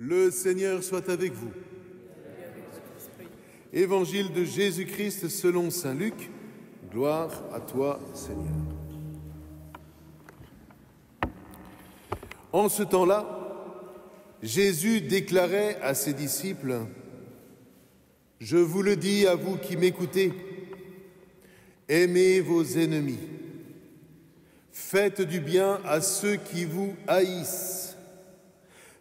Le Seigneur soit avec vous. Évangile de Jésus-Christ selon saint Luc. Gloire à toi, Seigneur. En ce temps-là, Jésus déclarait à ses disciples : « Je vous le dis à vous qui m'écoutez, aimez vos ennemis, faites du bien à ceux qui vous haïssent,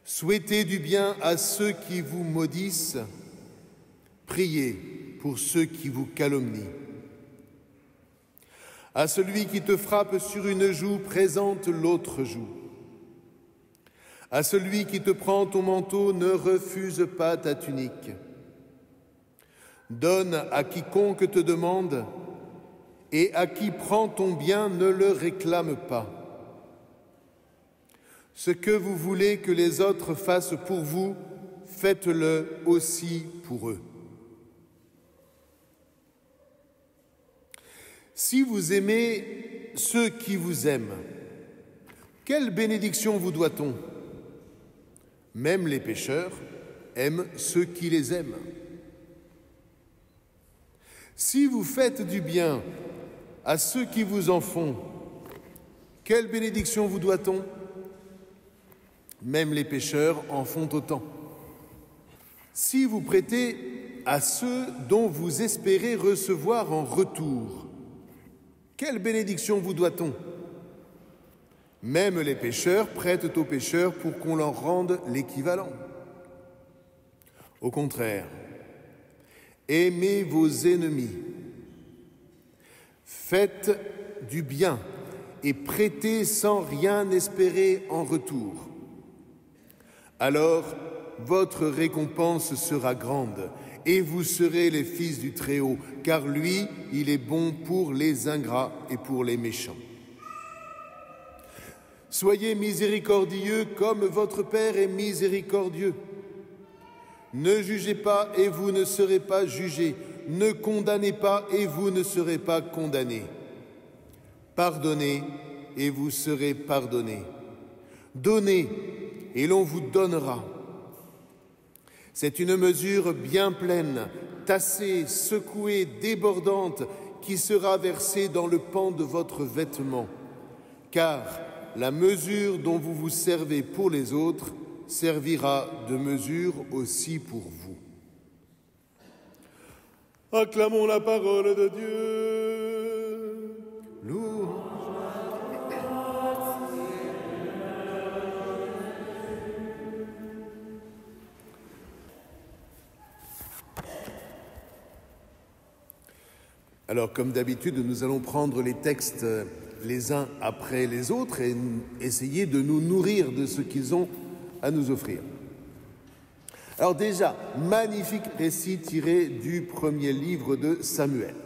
souhaitez du bien à ceux qui vous maudissent, priez pour ceux qui vous calomnient. À celui qui te frappe sur une joue, présente l'autre joue. À celui qui te prend ton manteau, ne refuse pas ta tunique. Donne à quiconque te demande, et à qui prend ton bien, ne le réclame pas. Ce que vous voulez que les autres fassent pour vous, faites-le aussi pour eux. Si vous aimez ceux qui vous aiment, quelle bénédiction vous doit-on ? Même les pécheurs aiment ceux qui les aiment. Si vous faites du bien à ceux qui vous en font, quelle bénédiction vous doit-on ? Même les pécheurs en font autant. Si vous prêtez à ceux dont vous espérez recevoir en retour, quelle bénédiction vous doit-on ? Même les pécheurs prêtent aux pécheurs pour qu'on leur rende l'équivalent. Au contraire, aimez vos ennemis, faites du bien et prêtez sans rien espérer en retour. Alors, votre récompense sera grande et vous serez les fils du Très-Haut, car lui, il est bon pour les ingrats et pour les méchants. Soyez miséricordieux comme votre Père est miséricordieux. Ne jugez pas et vous ne serez pas jugés. Ne condamnez pas et vous ne serez pas condamnés. Pardonnez et vous serez pardonnés. Donnez et l'on vous donnera. C'est une mesure bien pleine, tassée, secouée, débordante, qui sera versée dans le pan de votre vêtement. Car la mesure dont vous vous servez pour les autres servira de mesure aussi pour vous. Acclamons la parole de Dieu. Louange. Alors, comme d'habitude, nous allons prendre les textes les uns après les autres et essayer de nous nourrir de ce qu'ils ont à nous offrir. Alors déjà, magnifique récit tiré du premier livre de Samuel.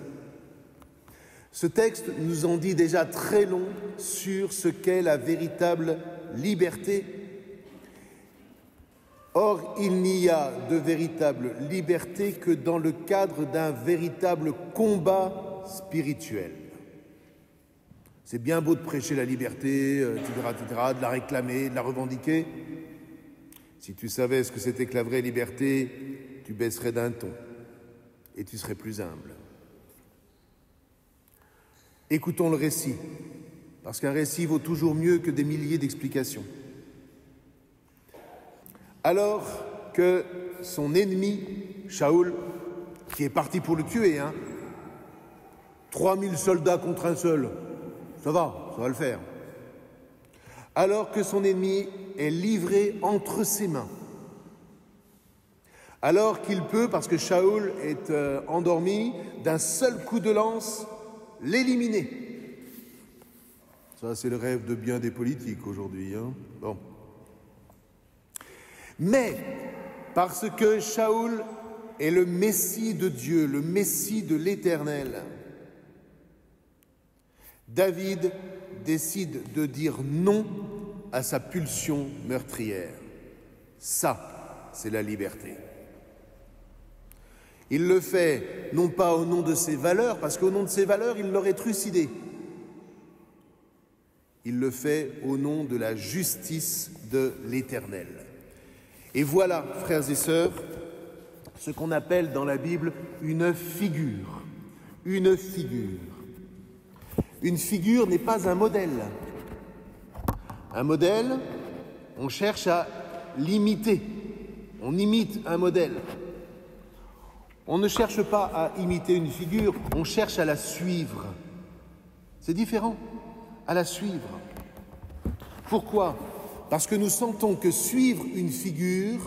Ce texte nous en dit déjà très long sur ce qu'est la véritable liberté. Or, il n'y a de véritable liberté que dans le cadre d'un véritable combat spirituel. C'est bien beau de prêcher la liberté, etc., de la réclamer, de la revendiquer. Si tu savais ce que c'était que la vraie liberté, tu baisserais d'un ton et tu serais plus humble. Écoutons le récit, parce qu'un récit vaut toujours mieux que des milliers d'explications. Alors que son ennemi, Shaoul, qui est parti pour le tuer, 3000 soldats contre un seul, ça va le faire. Alors que son ennemi est livré entre ses mains, alors qu'il peut, parce que Shaoul est endormi, d'un seul coup de lance, l'éliminer. Ça, c'est le rêve de bien des politiques aujourd'hui. Bon. Mais, parce que Shaoul est le Messie de Dieu, le Messie de l'Éternel, David décide de dire non à sa pulsion meurtrière. Ça, c'est la liberté. Il le fait non pas au nom de ses valeurs, parce qu'au nom de ses valeurs, il l'aurait trucidé. Il le fait au nom de la justice de l'Éternel. Et voilà, frères et sœurs, ce qu'on appelle dans la Bible une figure. Une figure. Une figure n'est pas un modèle. Un modèle, on cherche à l'imiter. On imite un modèle. On ne cherche pas à imiter une figure, on cherche à la suivre. C'est différent, à la suivre. Pourquoi ? Parce que nous sentons que suivre une figure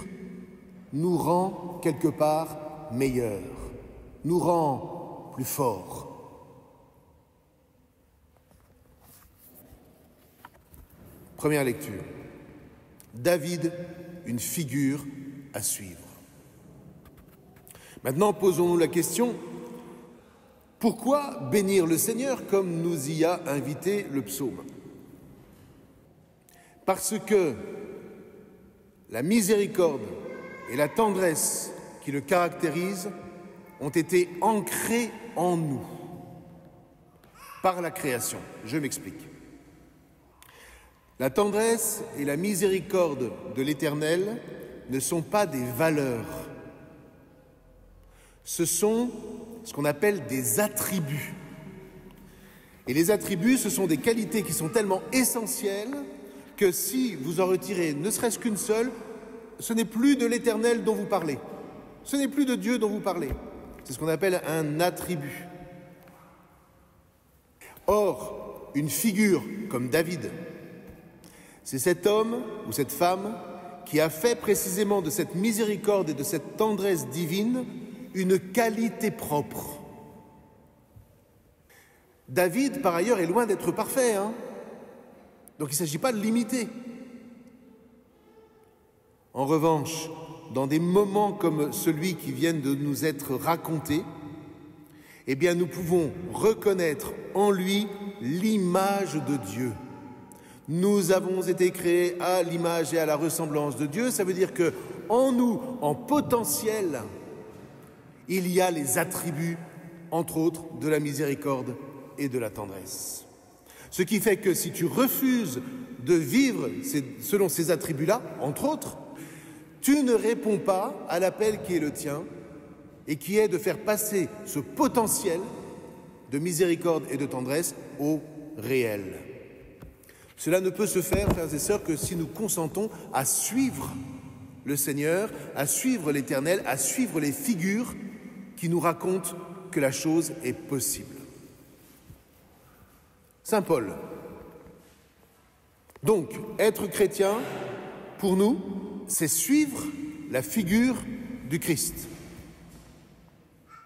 nous rend quelque part meilleurs, nous rend plus forts. Première lecture. David, une figure à suivre. Maintenant, posons-nous la question, pourquoi bénir le Seigneur comme nous y a invité le psaume ? Parce que la miséricorde et la tendresse qui le caractérisent ont été ancrées en nous par la création. Je m'explique. La tendresse et la miséricorde de l'Éternel ne sont pas des valeurs. Ce sont ce qu'on appelle des attributs. Et les attributs, ce sont des qualités qui sont tellement essentielles que si vous en retirez ne serait-ce qu'une seule, ce n'est plus de l'Éternel dont vous parlez. Ce n'est plus de Dieu dont vous parlez. C'est ce qu'on appelle un attribut. Or, une figure comme David, c'est cet homme ou cette femme qui a fait précisément de cette miséricorde et de cette tendresse divine une qualité propre. David, par ailleurs, est loin d'être parfait, donc il ne s'agit pas de l'imiter. En revanche, dans des moments comme celui qui vient de nous être raconté, eh bien nous pouvons reconnaître en lui l'image de Dieu. Nous avons été créés à l'image et à la ressemblance de Dieu, ça veut dire que en nous, en potentiel, il y a les attributs, entre autres, de la miséricorde et de la tendresse. Ce qui fait que si tu refuses de vivre selon ces attributs-là, entre autres, tu ne réponds pas à l'appel qui est le tien et qui est de faire passer ce potentiel de miséricorde et de tendresse au réel. Cela ne peut se faire, frères et sœurs, que si nous consentons à suivre le Seigneur, à suivre l'Éternel, à suivre les figures qui nous racontent que la chose est possible. Saint Paul. Donc, être chrétien, pour nous, c'est suivre la figure du Christ.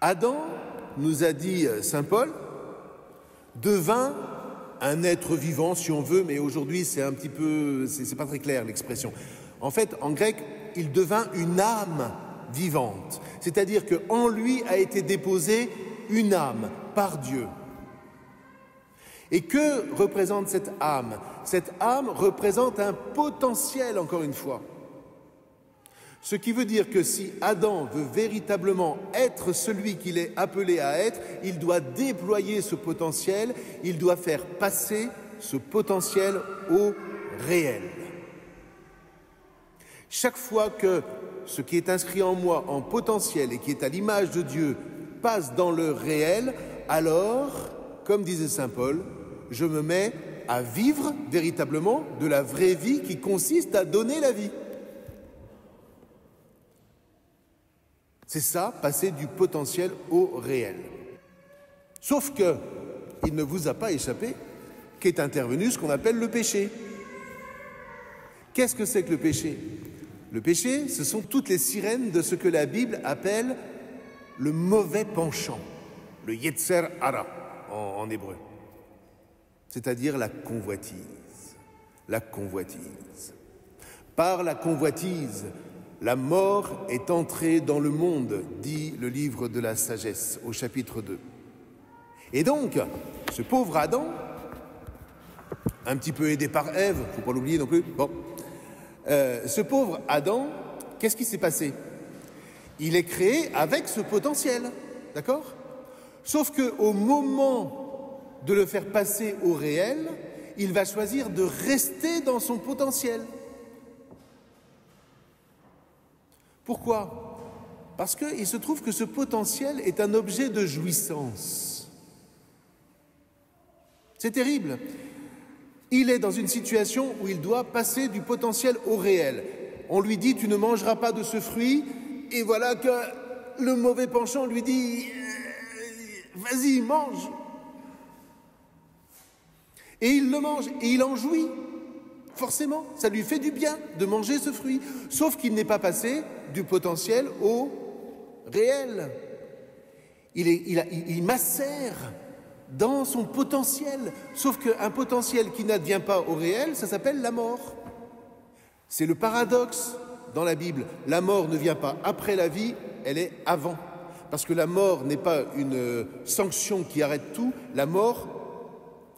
Adam, nous a dit Saint Paul, devint un être vivant, si on veut, mais aujourd'hui c'est un petit peu, c'est pas très clair l'expression. En fait, en grec, il devint une âme vivante, c'est-à-dire qu'en lui a été déposée une âme par Dieu. Et que représente cette âme ? Cette âme représente un potentiel, encore une fois. Ce qui veut dire que si Adam veut véritablement être celui qu'il est appelé à être, il doit déployer ce potentiel, il doit faire passer ce potentiel au réel. Chaque fois que ce qui est inscrit en moi en potentiel et qui est à l'image de Dieu passe dans le réel, alors, comme disait Saint Paul, je me mets à vivre véritablement de la vraie vie qui consiste à donner la vie. C'est ça, passer du potentiel au réel. Sauf que, il ne vous a pas échappé qu'est intervenu ce qu'on appelle le péché. Qu'est-ce que c'est que le péché ? Le péché, ce sont toutes les sirènes de ce que la Bible appelle le mauvais penchant, le yetzer hara en hébreu, c'est-à-dire la convoitise. La convoitise. Par la convoitise, la mort est entrée dans le monde, dit le livre de la sagesse au chapitre 2. Et donc, ce pauvre Adam, un petit peu aidé par Ève, il ne faut pas l'oublier non plus, ce pauvre Adam, qu'est-ce qui s'est passé ? Il est créé avec ce potentiel, d'accord ? Sauf qu'au moment de le faire passer au réel, il va choisir de rester dans son potentiel. Pourquoi? Parce qu'il se trouve que ce potentiel est un objet de jouissance. C'est terrible. Il est dans une situation où il doit passer du potentiel au réel. On lui dit « tu ne mangeras pas de ce fruit » et voilà que le mauvais penchant lui dit « vas-y, mange ». Et il le mange et il en jouit. Forcément, ça lui fait du bien de manger ce fruit. Sauf qu'il n'est pas passé du potentiel au réel. Il macère dans son potentiel. Sauf qu'un potentiel qui n'advient pas au réel, ça s'appelle la mort. C'est le paradoxe dans la Bible. La mort ne vient pas après la vie, elle est avant. Parce que la mort n'est pas une sanction qui arrête tout. La mort,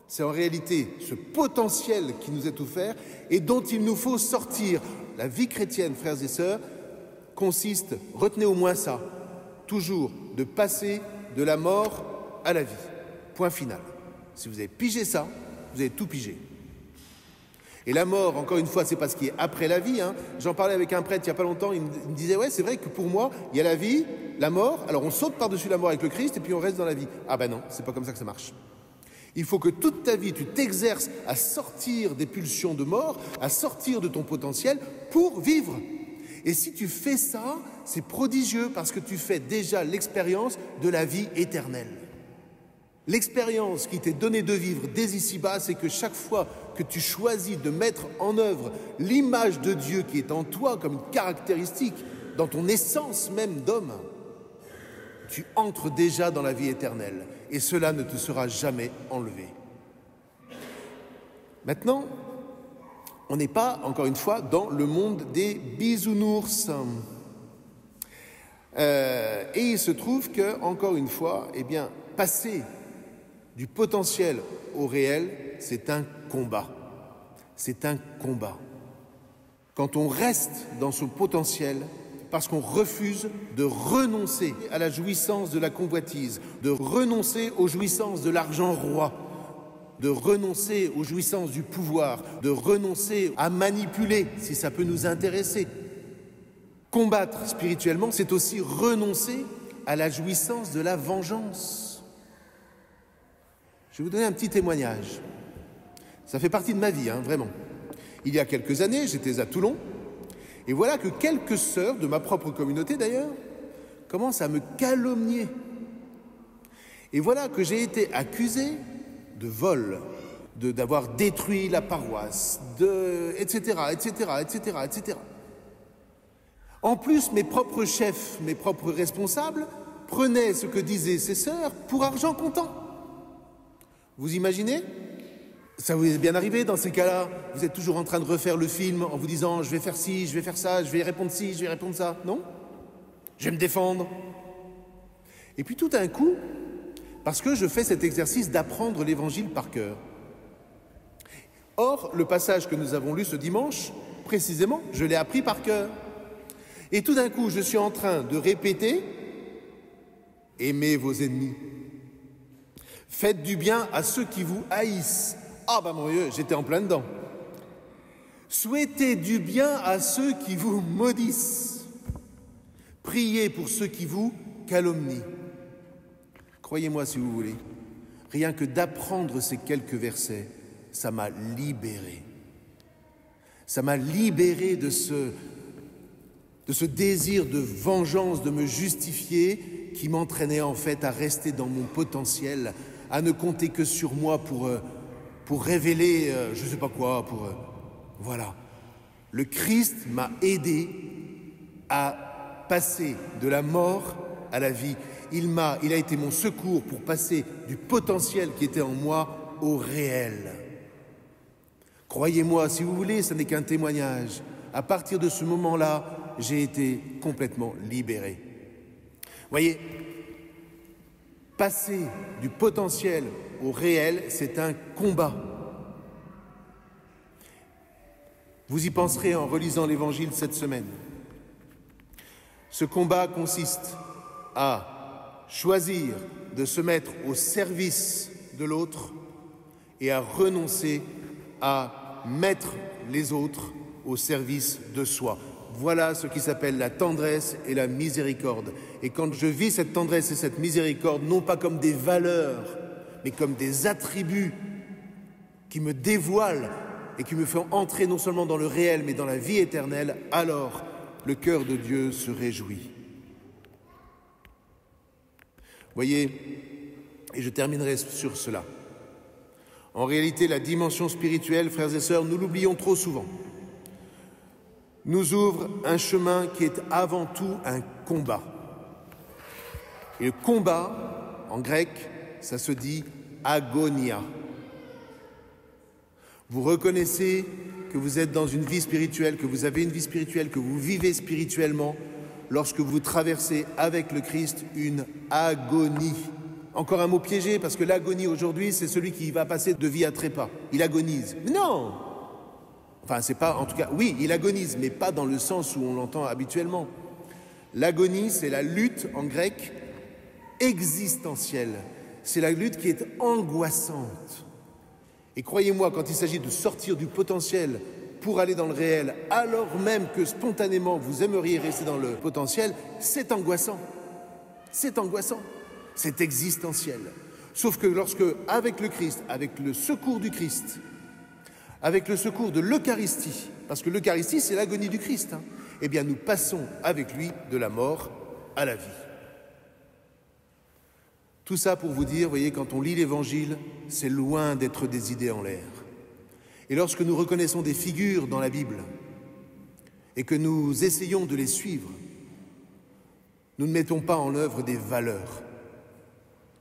c'est en réalité ce potentiel qui nous est offert et dont il nous faut sortir. La vie chrétienne, frères et sœurs, consiste, retenez au moins ça, toujours de passer de la mort à la vie. Point final. Si vous avez pigé ça, vous avez tout pigé. Et la mort, encore une fois, c'est pas ce qui est après la vie. J'en parlais avec un prêtre il n'y a pas longtemps, il me disait « ouais, c'est vrai que pour moi, il y a la vie, la mort, alors on saute par-dessus la mort avec le Christ et puis on reste dans la vie. » Ah ben non, c'est pas comme ça que ça marche. Il faut que toute ta vie, tu t'exerces à sortir des pulsions de mort, à sortir de ton potentiel pour vivre. Et si tu fais ça, c'est prodigieux parce que tu fais déjà l'expérience de la vie éternelle. L'expérience qui t'est donnée de vivre dès ici-bas, c'est que chaque fois que tu choisis de mettre en œuvre l'image de Dieu qui est en toi comme une caractéristique, dans ton essence même d'homme, tu entres déjà dans la vie éternelle et cela ne te sera jamais enlevé. Maintenant, on n'est pas, encore une fois, dans le monde des bisounours. Et il se trouve que, encore une fois, eh bien, passer du potentiel au réel, c'est un combat. C'est un combat. Quand on reste dans son potentiel, parce qu'on refuse de renoncer à la jouissance de la convoitise, de renoncer aux jouissances de l'argent roi, de renoncer aux jouissances du pouvoir, de renoncer à manipuler, si ça peut nous intéresser. Combattre spirituellement, c'est aussi renoncer à la jouissance de la vengeance. Je vais vous donner un petit témoignage. Ça fait partie de ma vie, vraiment. Il y a quelques années, j'étais à Toulon, et voilà que quelques sœurs, de ma propre communauté d'ailleurs, commencent à me calomnier. Et voilà que j'ai été accusé de vol, d'avoir détruit la paroisse, etc., etc., etc., etc. En plus, mes propres chefs, mes propres responsables, prenaient ce que disaient ces sœurs pour argent comptant. Vous imaginez ? Ça vous est bien arrivé dans ces cas-là? Vous êtes toujours en train de refaire le film en vous disant « je vais faire ci, je vais faire ça, je vais répondre ci, je vais répondre ça ». Non? Je vais me défendre. Et puis tout d'un coup, parce que je fais cet exercice d'apprendre l'Évangile par cœur. Or, le passage que nous avons lu ce dimanche, précisément, je l'ai appris par cœur. Et tout d'un coup, je suis en train de répéter « Aimez vos ennemis. Faites du bien à ceux qui vous haïssent. » Ah ben mon Dieu, j'étais en plein dedans. Souhaitez du bien à ceux qui vous maudissent. Priez pour ceux qui vous calomnient. Croyez-moi si vous voulez, rien que d'apprendre ces quelques versets, ça m'a libéré. Ça m'a libéré de ce désir de vengeance, de me justifier, qui m'entraînait en fait à rester dans mon potentiel, à ne compter que sur moi pour révéler, je ne sais pas quoi, voilà. Le Christ m'a aidé à passer de la mort à la vie. Il a été mon secours pour passer du potentiel qui était en moi au réel. Croyez-moi, si vous voulez, ce n'est qu'un témoignage. À partir de ce moment-là, j'ai été complètement libéré. Voyez, passer du potentiel au réel, c'est un combat. Vous y penserez en relisant l'Évangile cette semaine. Ce combat consiste à choisir de se mettre au service de l'autre et à renoncer à mettre les autres au service de soi. Voilà ce qui s'appelle la tendresse et la miséricorde. Et quand je vis cette tendresse et cette miséricorde, non pas comme des valeurs, mais comme des attributs qui me dévoilent et qui me font entrer non seulement dans le réel, mais dans la vie éternelle, alors le cœur de Dieu se réjouit. Voyez, et je terminerai sur cela. En réalité, la dimension spirituelle, frères et sœurs, nous l'oublions trop souvent, nous ouvre un chemin qui est avant tout un combat. Et le combat, en grec, ça se dit agonia. Vous reconnaissez que vous êtes dans une vie spirituelle, que vous avez une vie spirituelle, que vous vivez spirituellement lorsque vous traversez avec le Christ une agonie. Encore un mot piégé, parce que l'agonie aujourd'hui, c'est celui qui va passer de vie à trépas. Il agonise. Mais non! Enfin, c'est pas, en tout cas, oui, il agonise, mais pas dans le sens où on l'entend habituellement. L'agonie, c'est la lutte, en grec, existentielle. C'est la lutte qui est angoissante. Et croyez-moi, quand il s'agit de sortir du potentiel pour aller dans le réel, alors même que spontanément vous aimeriez rester dans le potentiel, c'est angoissant. C'est angoissant. C'est existentiel. Sauf que lorsque, avec le Christ, avec le secours du Christ, avec le secours de l'Eucharistie, parce que l'Eucharistie, c'est l'agonie du Christ, eh bien nous passons avec lui de la mort à la vie. Tout ça pour vous dire, voyez, quand on lit l'Évangile, c'est loin d'être des idées en l'air. Et lorsque nous reconnaissons des figures dans la Bible et que nous essayons de les suivre, nous ne mettons pas en œuvre des valeurs.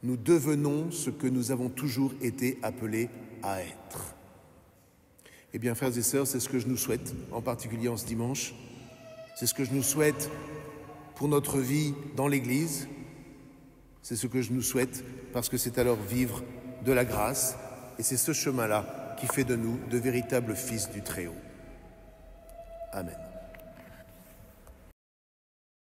Nous devenons ce que nous avons toujours été appelés à être. Eh bien, frères et sœurs, c'est ce que je nous souhaite, en particulier en ce dimanche. C'est ce que je nous souhaite pour notre vie dans l'Église. C'est ce que je nous souhaite parce que c'est alors vivre de la grâce. Et c'est ce chemin-là qui fait de nous de véritables fils du Très-Haut. Amen.